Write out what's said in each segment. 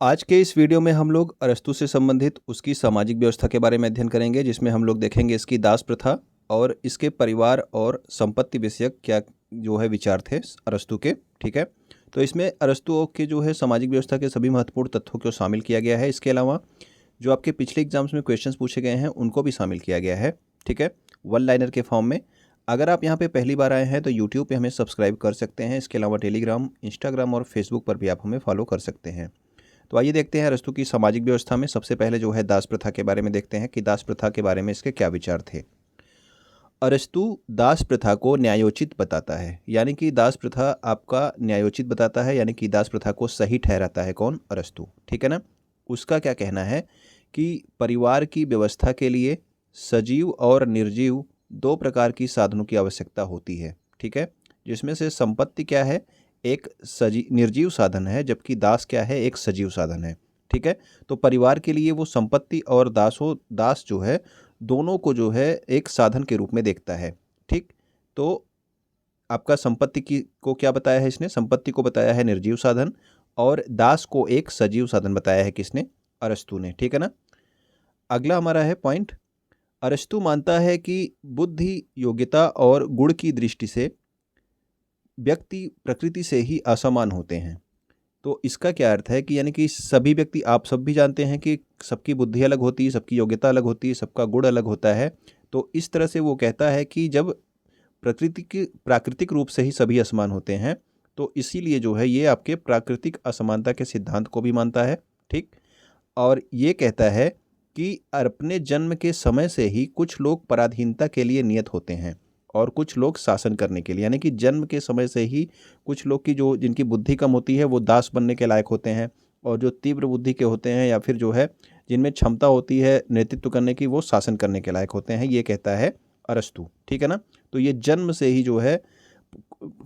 आज के इस वीडियो में हम लोग अरस्तू से संबंधित उसकी सामाजिक व्यवस्था के बारे में अध्ययन करेंगे, जिसमें हम लोग देखेंगे इसकी दास प्रथा और इसके परिवार और संपत्ति विषयक क्या जो है विचार थे अरस्तू के। ठीक है, तो इसमें अरस्तू के जो है सामाजिक व्यवस्था के सभी महत्वपूर्ण तथ्यों को शामिल किया गया है। इसके अलावा जो आपके पिछले एग्जाम्स में क्वेश्चंस पूछे गए हैं उनको भी शामिल किया गया है। ठीक है, वन लाइनर के फॉर्म में। अगर आप यहाँ पे पहली बार आए हैं तो यूट्यूब पे हमें सब्सक्राइब कर सकते हैं। इसके अलावा टेलीग्राम, इंस्टाग्राम और फेसबुक पर भी आप हमें फॉलो कर सकते हैं। तो आइए देखते हैं अरस्तू की सामाजिक व्यवस्था में सबसे पहले जो है दास प्रथा के बारे में देखते हैं कि दास प्रथा के बारे में इसके क्या विचार थे। अरस्तू दास प्रथा को न्यायोचित बताता है, यानी कि दास प्रथा आपका न्यायोचित बताता है, यानी कि दास प्रथा को सही ठहराता है कौन? अरस्तू। ठीक है ना। उसका क्या कहना है कि परिवार की व्यवस्था के लिए सजीव और निर्जीव दो प्रकार की साधनों की आवश्यकता होती है। ठीक है, जिसमें से संपत्ति क्या है? एक निर्जीव साधन है, जबकि दास क्या है? एक सजीव साधन है। ठीक है, तो परिवार के लिए वो संपत्ति और दास जो है दोनों को जो है एक साधन के रूप में देखता है। ठीक, तो आपका संपत्ति की को क्या बताया है इसने? संपत्ति को बताया है निर्जीव साधन और दास को एक सजीव साधन बताया है किसने? अरस्तू ने। ठीक है ना। अगला हमारा है पॉइंट, अरस्तू मानता है कि बुद्धि, योग्यता और गुण की दृष्टि से व्यक्ति प्रकृति से ही असमान होते हैं। तो इसका क्या अर्थ है कि यानी कि सभी व्यक्ति, आप सब भी जानते हैं कि सबकी बुद्धि अलग होती है, सबकी योग्यता अलग होती है, सबका गुण अलग होता है। तो इस तरह से वो कहता है कि जब प्राकृतिक रूप से ही सभी असमान होते हैं, तो इसीलिए जो है ये आपके प्राकृतिक असमानता के सिद्धांत को भी मानता है। ठीक, और ये कहता है कि अपने जन्म के समय से ही कुछ लोग पराधीनता के लिए नियत होते हैं और कुछ लोग शासन करने के लिए, यानी कि जन्म के समय से ही कुछ लोग की जो जिनकी बुद्धि कम होती है वो दास बनने के लायक होते हैं, और जो तीव्र बुद्धि के होते हैं या फिर जो है जिनमें क्षमता होती है नेतृत्व करने की, वो शासन करने के लायक होते हैं, ये कहता है अरस्तू। ठीक है ना। तो ये जन्म से ही जो है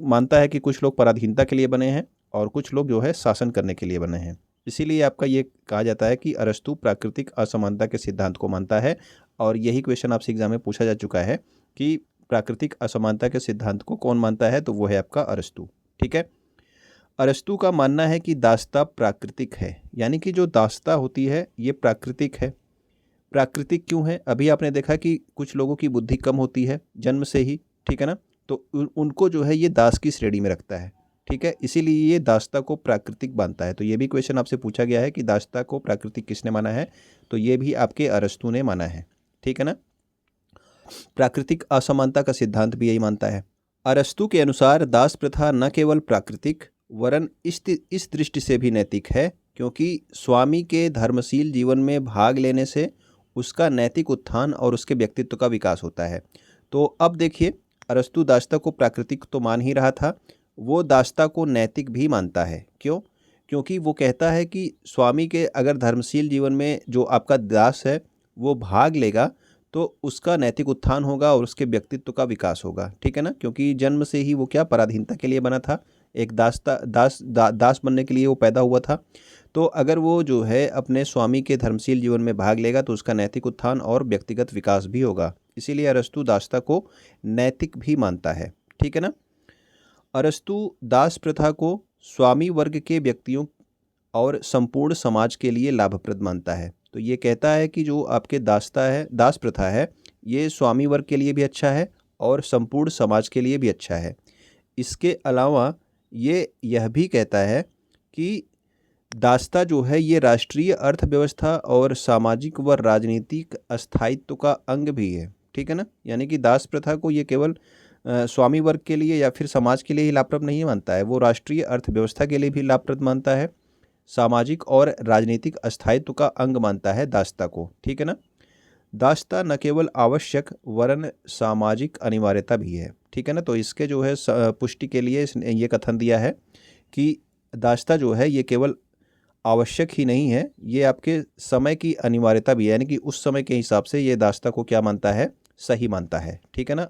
मानता है कि कुछ लोग पराधीनता के लिए बने हैं और कुछ लोग जो है शासन करने के लिए बने हैं। इसीलिए आपका ये कहा जाता है कि अरस्तू प्राकृतिक असमानता के सिद्धांत को मानता है, और यही क्वेश्चन आपसे एग्जाम में पूछा जा चुका है कि प्राकृतिक असमानता के सिद्धांत को कौन मानता है, तो वो है आपका अरस्तू। ठीक है, अरस्तू का मानना है कि दासता प्राकृतिक है, यानी कि जो दासता होती है ये प्राकृतिक है। प्राकृतिक क्यों है? अभी आपने देखा कि कुछ लोगों की बुद्धि कम होती है जन्म से ही। ठीक है ना, तो उनको जो है ये दास की श्रेणी में रखता है। ठीक है, इसीलिए ये दासता को प्राकृतिक मानता है। तो ये भी क्वेश्चन आपसे पूछा गया है कि दासता को प्राकृतिक किसने माना है, तो ये भी आपके अरस्तू ने माना है। ठीक है ना। प्राकृतिक असमानता का सिद्धांत भी यही मानता है। अरस्तू के अनुसार दास प्रथा न केवल प्राकृतिक वरन इस दृष्टि से भी नैतिक है, क्योंकि स्वामी के धर्मशील जीवन में भाग लेने से उसका नैतिक उत्थान और उसके व्यक्तित्व का विकास होता है। तो अब देखिए, अरस्तू दासता को प्राकृतिक तो मान ही रहा था, वो दासता को नैतिक भी मानता है। क्यों? क्योंकि वो कहता है कि स्वामी के अगर धर्मशील जीवन में जो आपका दास है वो भाग लेगा तो उसका नैतिक उत्थान होगा और उसके व्यक्तित्व का विकास होगा। ठीक है ना, क्योंकि जन्म से ही वो क्या पराधीनता के लिए बना था, एक दास बनने के लिए वो पैदा हुआ था। तो अगर वो जो है अपने स्वामी के धर्मशील जीवन में भाग लेगा तो उसका नैतिक उत्थान और व्यक्तिगत विकास भी होगा। इसीलिए अरस्तू दासता को नैतिक भी मानता है। ठीक है ना। अरस्तू दास प्रथा को स्वामी वर्ग के व्यक्तियों और संपूर्ण समाज के लिए लाभप्रद मानता है। तो ये कहता है कि जो आपके दास प्रथा है ये स्वामी वर्ग के लिए भी अच्छा है और संपूर्ण समाज के लिए भी अच्छा है। इसके अलावा ये यह भी कहता है कि दासता जो है ये राष्ट्रीय अर्थव्यवस्था और सामाजिक व राजनीतिक स्थायित्व का अंग भी है। ठीक है ना, यानी कि दास प्रथा को ये केवल स्वामी वर्ग के लिए या फिर समाज के लिए ही लाभप्रद नहीं मानता है, वो राष्ट्रीय अर्थव्यवस्था के लिए भी लाभप्रद मानता है, सामाजिक और राजनीतिक स्थायित्व का अंग मानता है दासता को। ठीक है ना। दासता न केवल आवश्यक वरन सामाजिक अनिवार्यता भी है। ठीक है ना, तो इसके जो है पुष्टि के लिए इसने ये कथन दिया है कि दासता जो है ये केवल आवश्यक ही नहीं है, ये आपके समय की अनिवार्यता भी है, यानी कि उस समय के हिसाब से ये दासता को क्या मानता है? सही मानता है। ठीक है ना।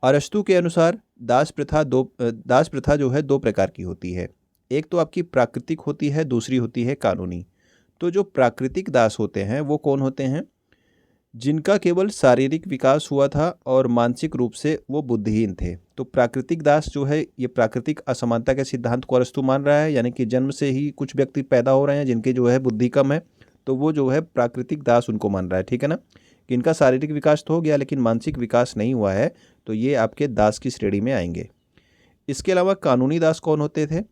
अरस्तू के अनुसार दास प्रथा जो है दो प्रकार की होती है। एक तो आपकी प्राकृतिक होती है, दूसरी होती है कानूनी। तो जो प्राकृतिक दास होते हैं वो कौन होते हैं? जिनका केवल शारीरिक विकास हुआ था और मानसिक रूप से वो बुद्धिहीन थे। तो प्राकृतिक दास जो है ये प्राकृतिक असमानता के सिद्धांत को अरस्तू मान रहा है, यानी कि जन्म से ही कुछ व्यक्ति पैदा हो रहे हैं जिनके जो है बुद्धि कम है, तो वो जो है प्राकृतिक दास उनको मान रहा है, ठीक है ना। कि इनका शारीरिक विकास तो हो गया लेकिन मानसिक विकास नहीं हुआ है, तो ये आपके दास की श्रेणी में आएंगे। इसके अलावा कानूनी दास कौन होते थे?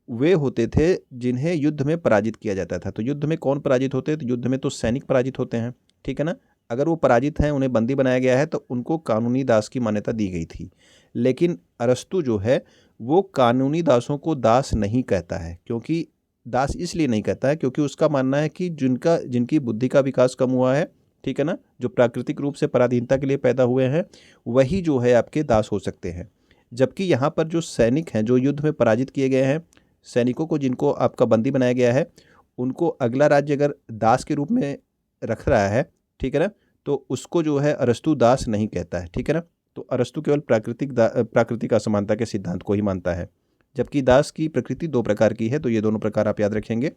वे होते थे जिन्हें युद्ध में पराजित किया जाता था। तो युद्ध में कौन पराजित होते हैं? तो युद्ध में तो सैनिक पराजित होते हैं, ठीक है ना। अगर वो पराजित हैं, उन्हें बंदी बनाया गया है, तो उनको कानूनी दास की मान्यता दी गई थी। लेकिन अरस्तू जो है वो कानूनी दासों को दास नहीं कहता है, क्योंकि दास इसलिए नहीं कहता है क्योंकि उसका मानना है कि जिनकी बुद्धि का विकास कम हुआ है, ठीक है ना, जो प्राकृतिक रूप से पराधीनता के लिए पैदा हुए हैं, वही जो है आपके दास हो सकते हैं। जबकि यहाँ पर जो सैनिक हैं, जो युद्ध में पराजित किए गए हैं, सैनिकों को जिनको आपका बंदी बनाया गया है, उनको अगला राज्य अगर दास के रूप में रख रहा है, ठीक है ना, तो उसको जो है अरस्तू दास नहीं कहता है, ठीक है ना। तो अरस्तू केवल प्राकृतिक असमानता के सिद्धांत को ही मानता है, जबकि दास की प्रकृति दो प्रकार की है। तो ये दोनों प्रकार आप याद रखेंगे।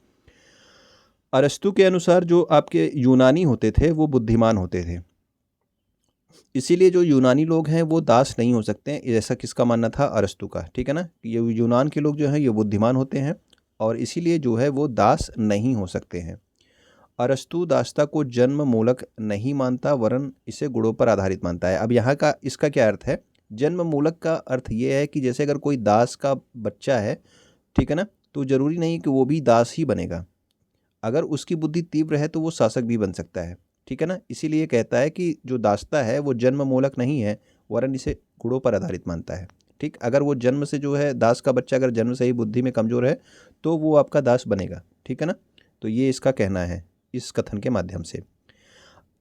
अरस्तू के अनुसार जो आपके यूनानी होते थे वो बुद्धिमान होते थे, इसीलिए जो यूनानी लोग हैं वो दास नहीं हो सकते हैं, ऐसा किसका मानना था? अरस्तू का, ठीक है ना। ये यूनान के लोग जो हैं ये बुद्धिमान होते हैं और इसीलिए जो है वो दास नहीं हो सकते हैं। अरस्तु दासता को जन्म मूलक नहीं मानता, वरन इसे गुणों पर आधारित मानता है। अब यहाँ का इसका क्या अर्थ है? जन्म मूलक का अर्थ ये है कि जैसे अगर कोई दास का बच्चा है, ठीक है ना, तो जरूरी नहीं कि वो भी दास ही बनेगा। अगर उसकी बुद्धि तीव्र है तो वो शासक भी बन सकता है, ठीक है ना। इसीलिए कहता है कि जो दासता है वो जन्म मूलक नहीं है, वरन इसे गुणों पर आधारित मानता है, ठीक। अगर वो जन्म से जो है दास का बच्चा अगर जन्म से ही बुद्धि में कमजोर है तो वो आपका दास बनेगा, ठीक है ना। तो ये इसका कहना है इस कथन के माध्यम से।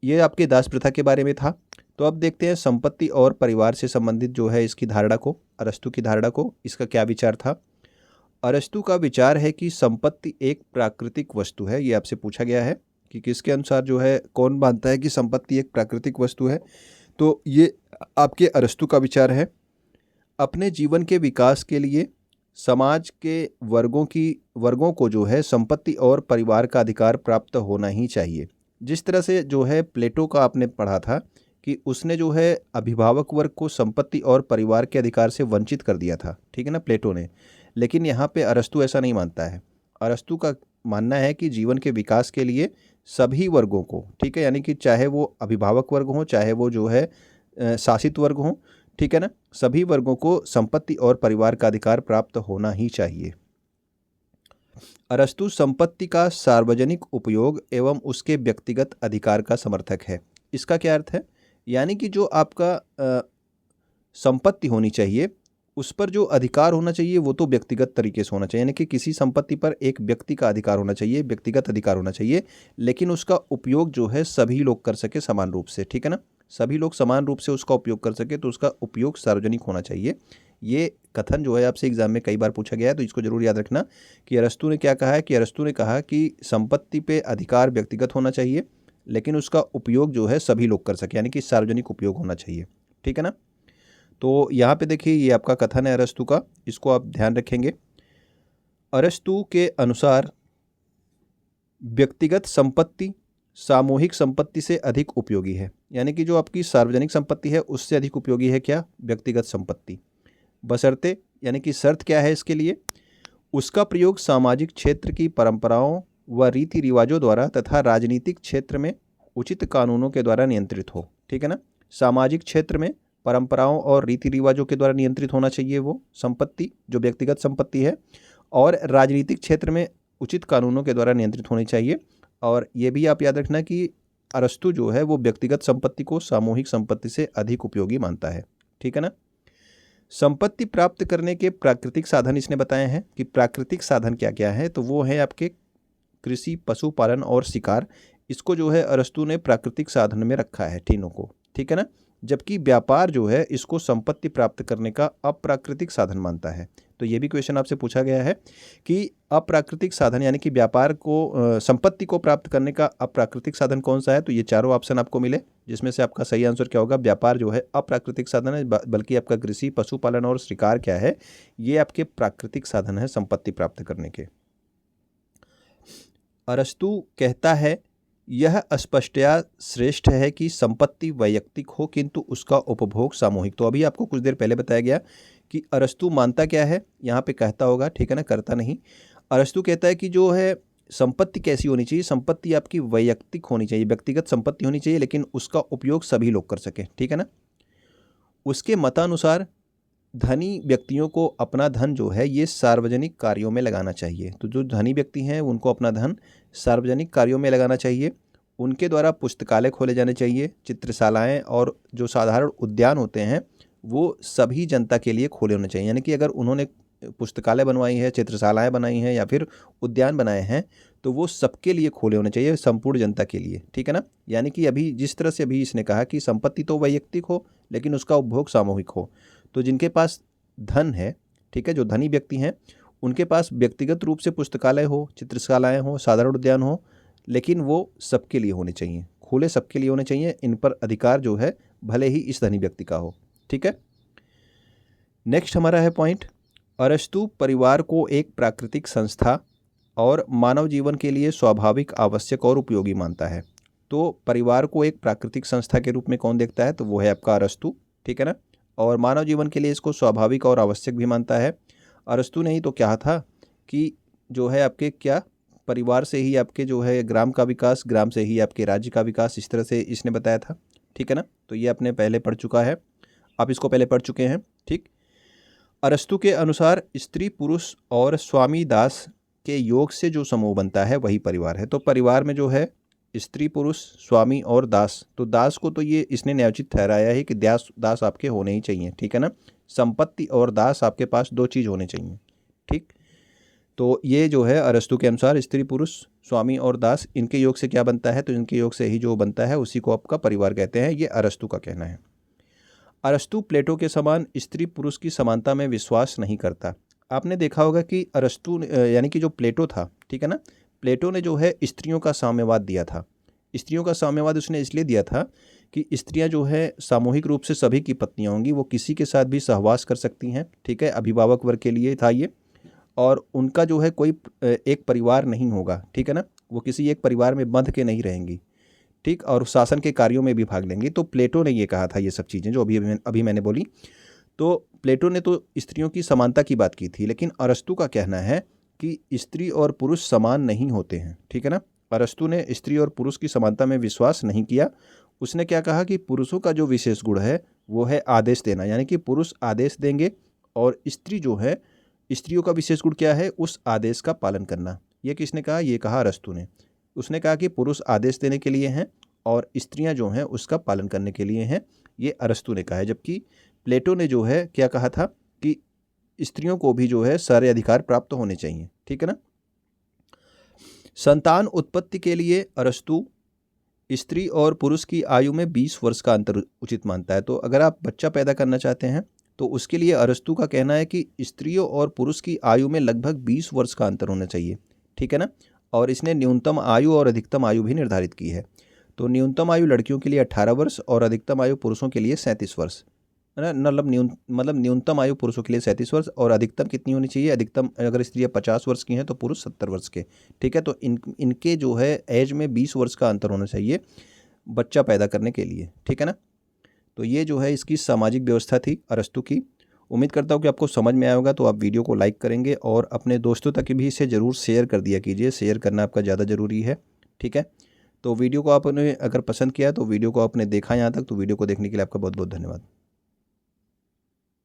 ये आपके दास प्रथा के बारे में था। तो अब देखते हैं संपत्ति और परिवार से संबंधित जो है इसकी धारणा को, अरस्तू की धारणा को, इसका क्या विचार था। अरस्तू का विचार है कि संपत्ति एक प्राकृतिक वस्तु है। ये आपसे पूछा गया है कि किसके अनुसार जो है कौन मानता है कि संपत्ति एक प्राकृतिक वस्तु है, तो ये आपके अरस्तू का विचार है। अपने जीवन के विकास के लिए समाज के वर्गों को जो है संपत्ति और परिवार का अधिकार प्राप्त होना ही चाहिए। जिस तरह से जो है प्लेटो का आपने पढ़ा था कि उसने जो है अभिभावक वर्ग को संपत्ति और परिवार के अधिकार से वंचित कर दिया था, ठीक है ना, प्लेटो ने। लेकिन यहाँ पे अरस्तू ऐसा नहीं मानता है। अरस्तू का मानना है कि जीवन के विकास के लिए सभी वर्गों को, ठीक है, यानी कि चाहे वो अभिभावक वर्ग हो, चाहे वो जो है शासित वर्ग हो, ठीक है ना, सभी वर्गों को संपत्ति और परिवार का अधिकार प्राप्त होना ही चाहिए। अरस्तु संपत्ति का सार्वजनिक उपयोग एवं उसके व्यक्तिगत अधिकार का समर्थक है। इसका क्या अर्थ है? यानी कि जो आपका संपत्ति होनी चाहिए उस पर जो अधिकार होना चाहिए वो तो व्यक्तिगत तरीके से होना चाहिए, यानी कि किसी संपत्ति पर एक व्यक्ति का अधिकार होना चाहिए, व्यक्तिगत अधिकार होना चाहिए, लेकिन उसका उपयोग जो है सभी लोग कर सके समान रूप से, ठीक है ना। सभी लोग समान रूप से उसका उपयोग कर सके तो उसका उपयोग सार्वजनिक होना चाहिए। ये कथन जो है आपसे एग्जाम में कई बार पूछा गया है, तो इसको जरूर याद रखना कि अरस्तू ने क्या कहा है कि अरस्तू ने कहा कि संपत्ति पे अधिकार व्यक्तिगत होना चाहिए, लेकिन उसका उपयोग जो है सभी लोग कर सके, यानी कि सार्वजनिक उपयोग होना चाहिए, ठीक है ना। तो यहाँ पे देखिए ये आपका कथन है अरस्तू का, इसको आप ध्यान रखेंगे। अरस्तू के अनुसार व्यक्तिगत संपत्ति सामूहिक संपत्ति से अधिक उपयोगी है, यानी कि जो आपकी सार्वजनिक संपत्ति है उससे अधिक उपयोगी है क्या? व्यक्तिगत संपत्ति। बशर्ते, यानी कि शर्त क्या है इसके लिए? उसका प्रयोग सामाजिक क्षेत्र की परंपराओं व रीति रिवाजों द्वारा तथा राजनीतिक क्षेत्र में उचित कानूनों के द्वारा नियंत्रित हो, ठीक है ना। सामाजिक क्षेत्र में परंपराओं और रीति रिवाजों के द्वारा नियंत्रित होना चाहिए वो संपत्ति जो व्यक्तिगत संपत्ति है, और राजनीतिक क्षेत्र में उचित कानूनों के द्वारा नियंत्रित होनी चाहिए। और ये भी आप याद रखना कि अरस्तू जो है वो व्यक्तिगत संपत्ति को सामूहिक संपत्ति से अधिक उपयोगी मानता है, ठीक है ना। संपत्ति प्राप्त करने के प्राकृतिक साधन इसने बताए हैं कि प्राकृतिक साधन क्या क्या है, तो वो है आपके कृषि, पशुपालन और शिकार। इसको जो है अरस्तू ने प्राकृतिक साधन में रखा है तीनों को, ठीक है ना। जबकि व्यापार जो है इसको संपत्ति प्राप्त करने का अप्राकृतिक साधन मानता है। तो ये भी क्वेश्चन आपसे पूछा गया है कि अप्राकृतिक साधन यानी कि व्यापार को संपत्ति को प्राप्त करने का अप्राकृतिक साधन कौन सा है। तो ये चारों ऑप्शन आपको मिले, जिसमें से आपका सही आंसर क्या होगा? व्यापार जो है अप्राकृतिक साधन है, बल्कि आपका कृषि, पशुपालन और शिकार क्या है? ये आपके प्राकृतिक साधन है संपत्ति प्राप्त करने के। अरस्तू कहता है यह स्पष्टतया श्रेष्ठ है कि संपत्ति वैयक्तिक हो किंतु उसका उपभोग सामूहिक। तो अभी आपको कुछ देर पहले बताया गया कि अरस्तु मानता क्या है, यहाँ पे कहता होगा, ठीक है ना, करता नहीं। अरस्तु कहता है कि जो है संपत्ति कैसी होनी चाहिए, संपत्ति आपकी वैयक्तिक होनी चाहिए, व्यक्तिगत संपत्ति होनी चाहिए, लेकिन उसका उपयोग सभी लोग कर सकें, ठीक है ना। उसके मतानुसार धनी व्यक्तियों को अपना धन जो है ये सार्वजनिक कार्यों में लगाना चाहिए। तो जो धनी व्यक्ति हैं उनको अपना धन सार्वजनिक कार्यों में लगाना चाहिए। उनके द्वारा पुस्तकालय खोले जाने चाहिए, चित्रशालाएं और जो साधारण उद्यान होते हैं वो सभी जनता के लिए खोले होने चाहिए। यानी कि अगर उन्होंने पुस्तकालय बनवाई है, चित्रशालाएं बनाई हैं या फिर उद्यान बनाए हैं तो वो सबके लिए खोले होने चाहिए, संपूर्ण जनता के लिए, ठीक है ना। यानी कि अभी जिस तरह से अभी इसने कहा कि संपत्ति तो वैयक्तिक हो लेकिन उसका उपभोग सामूहिक हो। तो जिनके पास धन है, ठीक है, जो धनी व्यक्ति हैं उनके पास व्यक्तिगत रूप से पुस्तकालय हो, चित्रशालाएँ हो, साधारण उद्यान हो, लेकिन वो सबके लिए होने चाहिए, खुले सबके लिए होने चाहिए। इन पर अधिकार जो है भले ही इस धनी व्यक्ति का हो, ठीक है। नेक्स्ट हमारा है पॉइंट, अरस्तु परिवार को एक प्राकृतिक संस्था और मानव जीवन के लिए स्वाभाविक, आवश्यक और उपयोगी मानता है। तो परिवार को एक प्राकृतिक संस्था के रूप में कौन देखता है, तो वो है आपका अरस्तु, ठीक है ना। और मानव जीवन के लिए इसको स्वाभाविक और आवश्यक भी मानता है। अरस्तु ने ही तो कहा था कि जो है आपके क्या, परिवार से ही आपके जो है ग्राम का विकास, ग्राम से ही आपके राज्य का विकास, इस तरह से इसने बताया था, ठीक है ना। तो ये आपने पहले पढ़ चुका है, आप इसको पहले पढ़ चुके हैं, ठीक। अरस्तु के अनुसार स्त्री, पुरुष और स्वामी दास के योग से जो समूह बनता है वही परिवार है। तो परिवार में जो है स्त्री, पुरुष, स्वामी और दास, तो दास को तो ये इसने न्यायोचित ठहराया है कि दास आपके होने ही चाहिए, ठीक है ना। संपत्ति और दास आपके पास दो चीज़ होने चाहिए, ठीक। तो ये जो है अरस्तु के अनुसार स्त्री, पुरुष, स्वामी और दास, इनके योग से क्या बनता है, तो इनके योग से ही जो बनता है उसी को आपका परिवार कहते हैं। ये अरस्तु का कहना है। अरस्तु प्लेटो के समान स्त्री पुरुष की समानता में विश्वास नहीं करता। आपने देखा होगा कि अरस्तु यानी कि जो प्लेटो था, ठीक है ना, प्लेटो ने जो है स्त्रियों का साम्यवाद दिया था। स्त्रियों का साम्यवाद उसने इसलिए दिया था कि स्त्रियां जो है सामूहिक रूप से सभी की पत्नियां होंगी, वो किसी के साथ भी सहवास कर सकती हैं, ठीक है, अभिभावक वर्ग के लिए था ये। और उनका जो है कोई एक परिवार नहीं होगा, ठीक है ना, वो किसी एक परिवार में बंध के नहीं रहेंगी, ठीक, और शासन के कार्यों में भी भाग लेंगी। तो प्लेटो ने ये कहा था, ये सब चीज़ें जो अभी मैंने बोली। तो प्लेटो ने तो स्त्रियों की समानता की बात की थी, लेकिन अरस्तु का कहना है कि स्त्री और पुरुष समान नहीं होते हैं, ठीक है ना। अरस्तु ने स्त्री और पुरुष की समानता में विश्वास नहीं किया। उसने क्या कहा कि पुरुषों का जो विशेष गुण है वो है आदेश देना, यानी कि पुरुष आदेश देंगे और स्त्री जो है, स्त्रियों का विशेष गुण क्या है, उस आदेश का पालन करना। ये किसने कहा, ये कहा अरस्तु ने। उसने कहा कि पुरुष आदेश देने के लिए हैं और स्त्रियां जो हैं उसका पालन करने के लिए हैं, ये अरस्तु ने कहा है। जबकि प्लेटो ने जो है क्या कहा था कि स्त्रियों को भी जो है सारे अधिकार प्राप्त होने चाहिए, ठीक है ना। संतान उत्पत्ति के लिए अरस्तु स्त्री और पुरुष की आयु में 20 वर्ष का अंतर उचित मानता है। तो अगर आप बच्चा पैदा करना चाहते हैं तो उसके लिए अरस्तु का कहना है कि स्त्रियों और पुरुष की आयु में लगभग 20 वर्ष का अंतर होना चाहिए, ठीक है ना। और इसने न्यूनतम आयु और अधिकतम आयु भी निर्धारित की है। तो न्यूनतम आयु लड़कियों के लिए 18 वर्ष और अधिकतम आयु पुरुषों के लिए 37 वर्ष, है ना। मतलब न्यूनतम आयु पुरुषों के लिए 37 वर्ष और अधिकतम कितनी होनी चाहिए, अधिकतम अगर स्त्रियाँ 50 वर्ष की हैं तो पुरुष 70 वर्ष के, ठीक है। तो इनके जो है एज में 20 वर्ष का अंतर होना चाहिए बच्चा पैदा करने के लिए, ठीक है ना। तो ये जो है इसकी सामाजिक व्यवस्था थी अरस्तु की। उम्मीद करता हूँ कि आपको समझ में आया होगा। तो आप वीडियो को लाइक करेंगे और अपने दोस्तों तक भी इसे ज़रूर शेयर कर दिया कीजिए। शेयर करना आपका ज़्यादा ज़रूरी है, ठीक है। तो वीडियो को आपने अगर पसंद किया तो वीडियो को आपने देखा यहाँ तक, तो वीडियो को देखने के लिए आपका बहुत बहुत धन्यवाद।